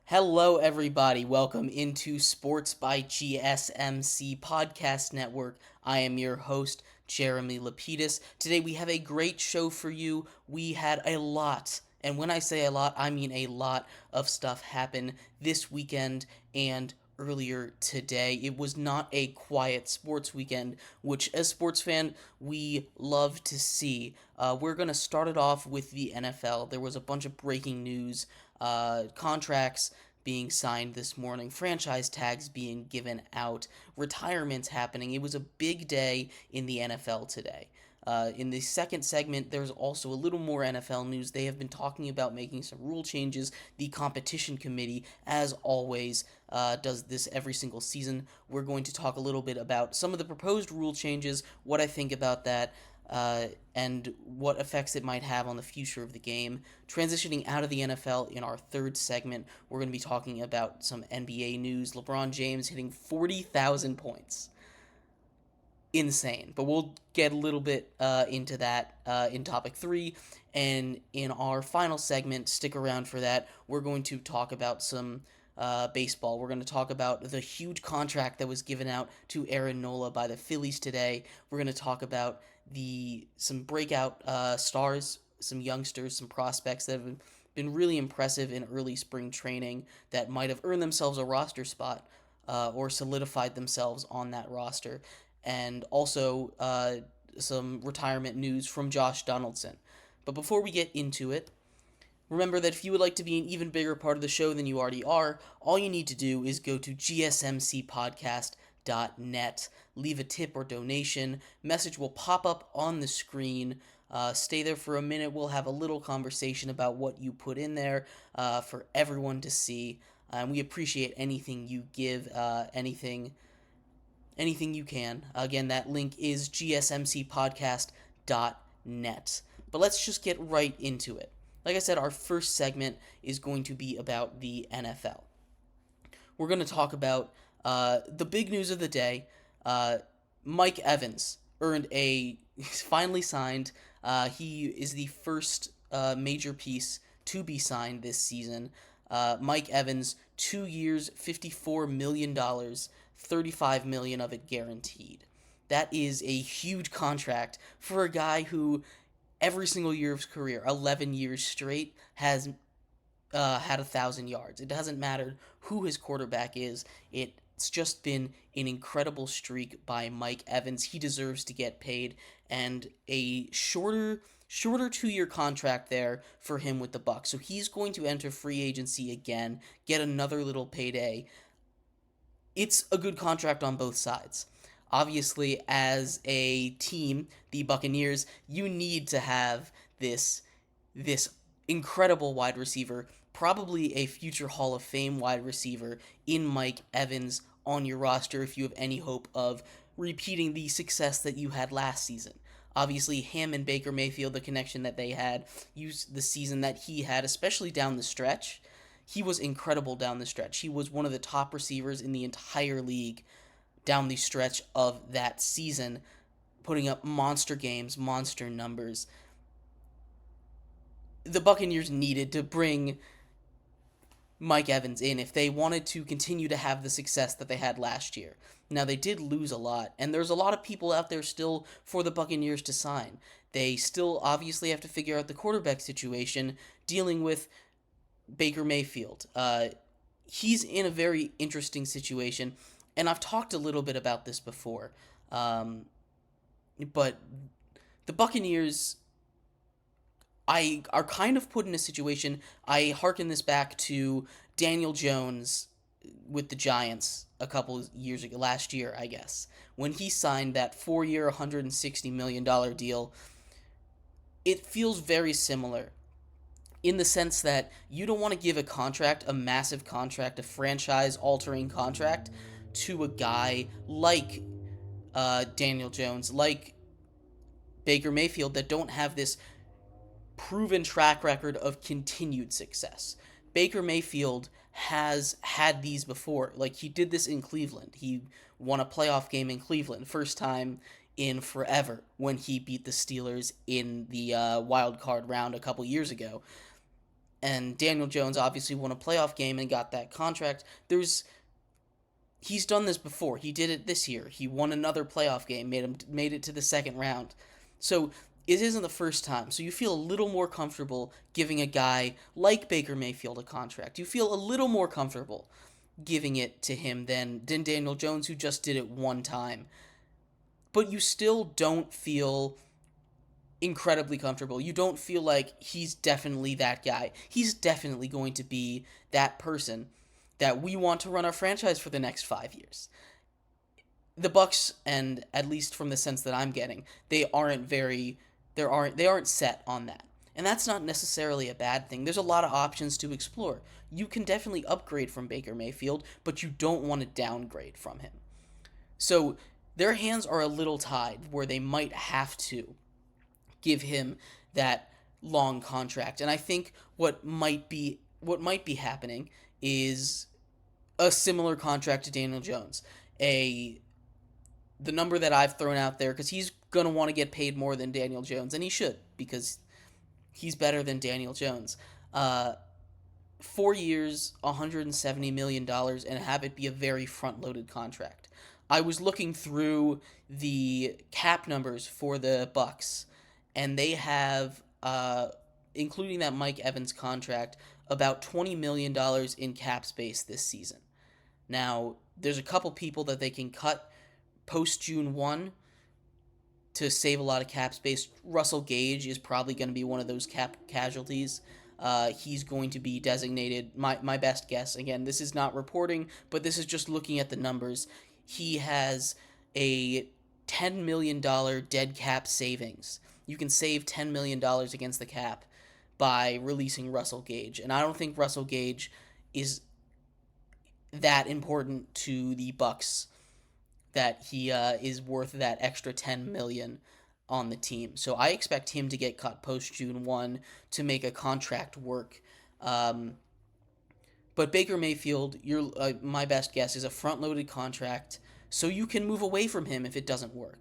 Hello, everybody. Welcome into Sports by GSMC Podcast Network. I am your host, Jeremy Lapidus. Today, we have a great show for you. We had a lot, and when I say a lot, I mean a lot of stuff happen this weekend and earlier today. It was not a quiet sports weekend, which, as sports fan, we love to see. We're going to start it off with the NFL. There was a bunch of breaking news, contracts being signed this morning, franchise tags being given out, retirements happening. It was a big day in the NFL today. In the second segment, there's also a little more NFL news. They have been talking about making some rule changes. The competition committee, as always, does this every single season. We're going to talk a little bit about some of the proposed rule changes, what I think about that, and what effects it might have on the future of the game. Transitioning out of the NFL in our third segment, we're going to be talking about some NBA news. LeBron James hitting 40,000 points. Insane. But we'll get a little bit into that in topic three. And in our final segment, stick around for that, we're going to talk about some baseball. We're going to talk about the huge contract that was given out to Aaron Nola by the Phillies today. We're going to talk about some breakout stars, some youngsters, some prospects that have been really impressive in early spring training that might have earned themselves a roster spot or solidified themselves on that roster. And also some retirement news from Josh Donaldson. But before we get into it, remember that if you would like to be an even bigger part of the show than you already are, all you need to do is go to gsmcspodcast.net, leave a tip or donation. Message will pop up on the screen. Stay there for a minute. We'll have a little conversation about what you put in there for everyone to see. And we appreciate anything you give, anything you can. Again, that link is gsmcpodcast.net. But let's just get right into it. Like I said, our first segment is going to be about the NFL. We're going to talk about the big news of the day. Mike Evans finally signed. He is the first major piece to be signed this season. Mike Evans, 2 years, $54 million, $35 million of it guaranteed. That is a huge contract for a guy who every single year of his career, 11 years straight, has had 1,000 yards. It doesn't matter who his quarterback is. It's just been an incredible streak by Mike Evans. He deserves to get paid, and a shorter 2-year contract there for him with the Bucs. So he's going to enter free agency again, get another little payday. It's a good contract on both sides. Obviously, as a team, the Buccaneers, you need to have this incredible wide receiver, probably a future Hall of Fame wide receiver in Mike Evans on your roster if you have any hope of repeating the success that you had last season. Obviously, him and Baker Mayfield, the connection that they had, the season that he had, especially down the stretch, he was incredible down the stretch. He was one of the top receivers in the entire league down the stretch of that season, putting up monster games, monster numbers. The Buccaneers needed to bring Mike Evans in if they wanted to continue to have the success that they had last year. Now, they did lose a lot, and there's a lot of people out there still for the Buccaneers to sign. They still obviously have to figure out the quarterback situation, dealing with Baker Mayfield. He's in a very interesting situation, and I've talked a little bit about this before. But the Buccaneers are kind of put in a situation. I hearken this back to Daniel Jones with the Giants a couple years ago, last year, I guess, when he signed that 4-year, $160 million deal. It feels very similar in the sense that you don't want to give a massive contract, a franchise-altering contract, to a guy like Daniel Jones, like Baker Mayfield, that don't have this proven track record of continued success. Baker Mayfield has had these before. Like, he did this in Cleveland. He won a playoff game in Cleveland, first time in forever, when he beat the Steelers in the wild card round a couple years ago. and Daniel Jones obviously won a playoff game and got that contract. He's done this before. He did it this year. He won another playoff game, made it to the second round. So it isn't the first time. So you feel a little more comfortable giving a guy like Baker Mayfield a contract. You feel a little more comfortable giving it to him than Daniel Jones, who just did it one time. But you still don't feel incredibly comfortable. You don't feel like he's definitely that guy. He's definitely going to be that person that we want to run our franchise for the next 5 years. The Bucks, and at least from the sense that I'm getting, they aren't set on that. And that's not necessarily a bad thing. There's a lot of options to explore. You can definitely upgrade from Baker Mayfield, but you don't want to downgrade from him. So their hands are a little tied where they might have to give him that long contract. And I think what might be happening is a similar contract to Daniel Jones. The number that I've thrown out there, because he's going to want to get paid more than Daniel Jones, and he should, because he's better than Daniel Jones. 4 years, $170 million, and have it be a very front-loaded contract. I was looking through the cap numbers for the Bucks, and they have, including that Mike Evans contract, about $20 million in cap space this season. Now, there's a couple people that they can cut post June 1 to save a lot of cap space. Russell Gage is probably going to be one of those cap casualties. He's going to be designated, my best guess, again, this is not reporting, but this is just looking at the numbers. He has a $10 million dead cap savings. You can save $10 million against the cap by releasing Russell Gage. And I don't think Russell Gage is that important to the Bucks that he is worth that extra $10 million on the team. So I expect him to get cut post June 1 to make a contract work. But Baker Mayfield, my best guess, is a front-loaded contract, so you can move away from him if it doesn't work.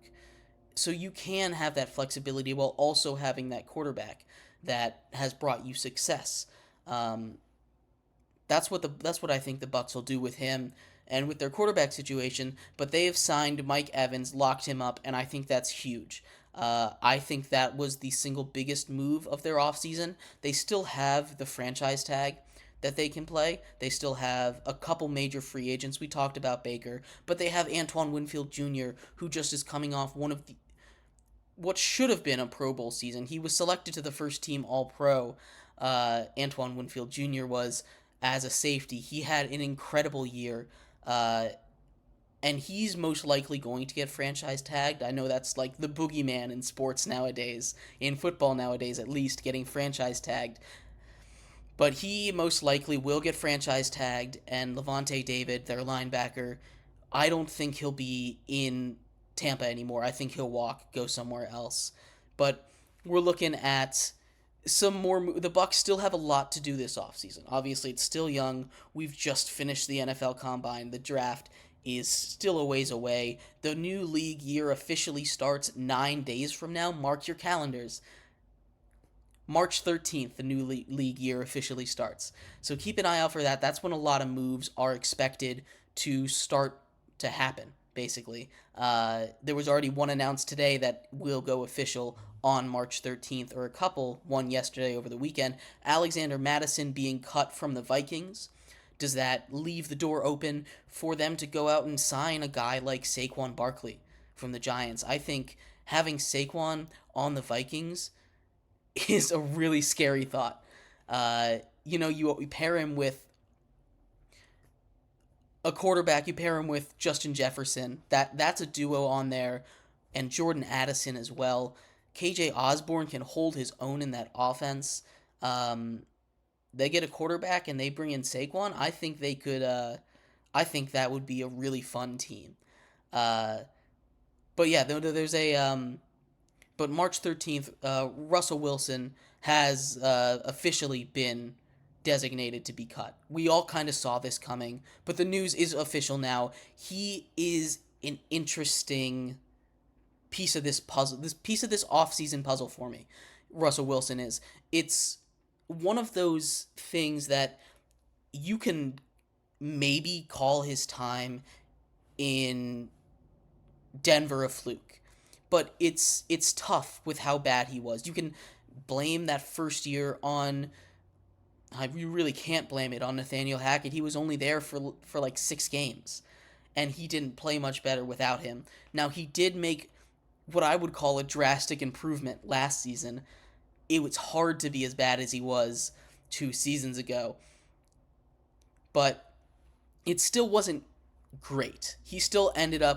So you can have that flexibility while also having that quarterback that has brought you success. That's what I think the Bucks will do with him and with their quarterback situation. But they have signed Mike Evans, locked him up, and I think that's huge. I think that was the single biggest move of their offseason. They still have the franchise tag that they can play. They still have a couple major free agents. We talked about Baker, but they have Antoine Winfield Jr., who just is coming off one of what should have been a Pro Bowl season. He was selected to the first team All-Pro. Antoine Winfield Jr. was as a safety. He had an incredible year, and he's most likely going to get franchise tagged. I know that's like the boogeyman in sports nowadays, in football nowadays at least, getting franchise tagged. But he most likely will get franchise tagged, and Levante David, their linebacker, I don't think he'll be in Tampa anymore. I think he'll go somewhere else. But we're looking at some more. The Bucks still have a lot to do this offseason. Obviously, it's still young. We've just finished the NFL Combine. The draft is still a ways away. The new league year officially starts 9 days from now. Mark your calendars. March 13th, the new league year officially starts. So keep an eye out for that. That's when a lot of moves are expected to start to happen, basically. There was already one announced today that will go official on March 13th, or a couple, one yesterday over the weekend. Alexander Mattison being cut from the Vikings. Does that leave the door open for them to go out and sign a guy like Saquon Barkley from the Giants? I think having Saquon on the Vikings is a really scary thought. You pair him with a quarterback, you pair him with Justin Jefferson. That's a duo on there, and Jordan Addison as well. KJ Osborne can hold his own in that offense. They get a quarterback and they bring in Saquon. I think they could. I think that would be a really fun team. But yeah, there's a. But March 13th, Russell Wilson has officially been designated to be cut. We all kind of saw this coming, but the news is official now. He is an interesting piece of this puzzle, this piece of this offseason puzzle for me. Russell Wilson is. It's one of those things that you can maybe call his time in Denver a fluke. But it's tough with how bad he was. You can blame that first year on you really can't blame it on Nathaniel Hackett. He was only there for like 6 games and he didn't play much better without him. Now he did make what I would call a drastic improvement last season. It was hard to be as bad as he was 2 seasons ago, but it still wasn't great. He still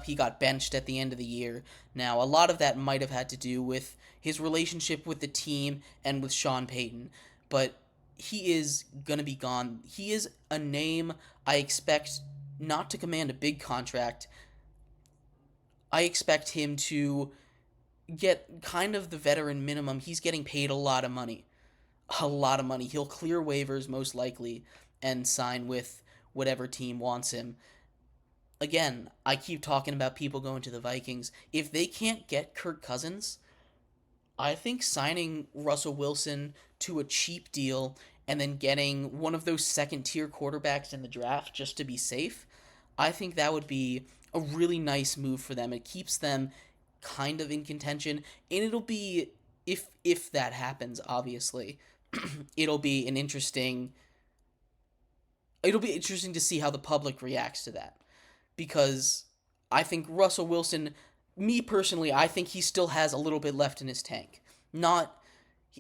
he got benched at the end of the year. Now, a lot of that might have had to do with his relationship with the team and with Sean Payton, but he is going to be gone. He is a name I expect not to command a big contract. I expect him to get kind of the veteran minimum. He's getting paid a lot of money. A lot of money. He'll clear waivers most likely and sign with whatever team wants him. Again, I keep talking about people going to the Vikings. If they can't get Kirk Cousins, I think signing Russell Wilson to a cheap deal and then getting one of those second tier quarterbacks in the draft just to be safe, I think that would be a really nice move for them. It keeps them kind of in contention, and it'll be if that happens, obviously, it'll be an interesting it'll be interesting to see how the public reacts to that because I think Russell Wilson, me personally, I think he still has a little bit left in his tank. Not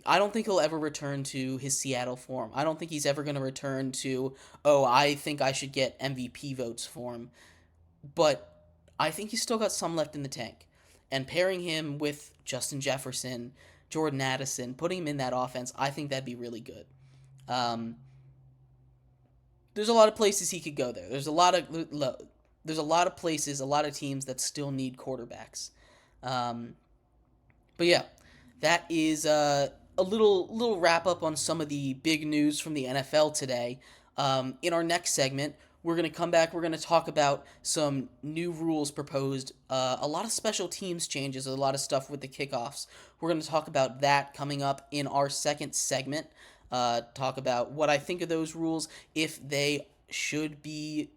I don't think he'll ever return to his Seattle form. I don't think he's ever going to return to, oh, I think I should get MVP votes for him. But I think he's still got some left in the tank. And pairing him with Justin Jefferson, Jordan Addison, putting him in that offense, I think that'd be really good. Um, there's a lot of places he could go there. There's a lot of places, a lot of teams that still need quarterbacks. Um, but yeah, that is a little wrap up on some of the big news from the NFL today. In our next segment, we're going to come back. We're going to talk about some new rules proposed, a lot of special teams changes, a lot of stuff with the kickoffs. We're going to talk about that coming up in our second segment. Talk about what I think of those rules, if they should be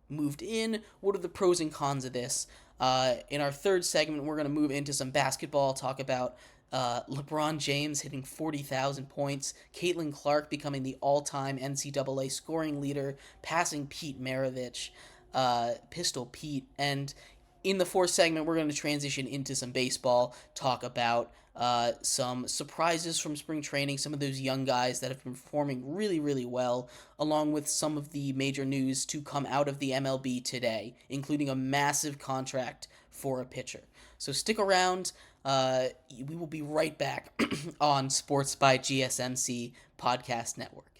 moved in, what are the pros and cons of this. In our third segment, we're going to move into some basketball, talk about LeBron James hitting 40,000 points, Caitlin Clark becoming the all-time NCAA scoring leader, passing Pete Maravich, Pistol Pete, and in the fourth segment, we're going to transition into some baseball, talk about some surprises from spring training, some of those young guys that have been performing really, really well, along with some of the major news to come out of the MLB today, including a massive contract for a pitcher. So stick around. We will be right back on Sports by GSMC Podcast Network.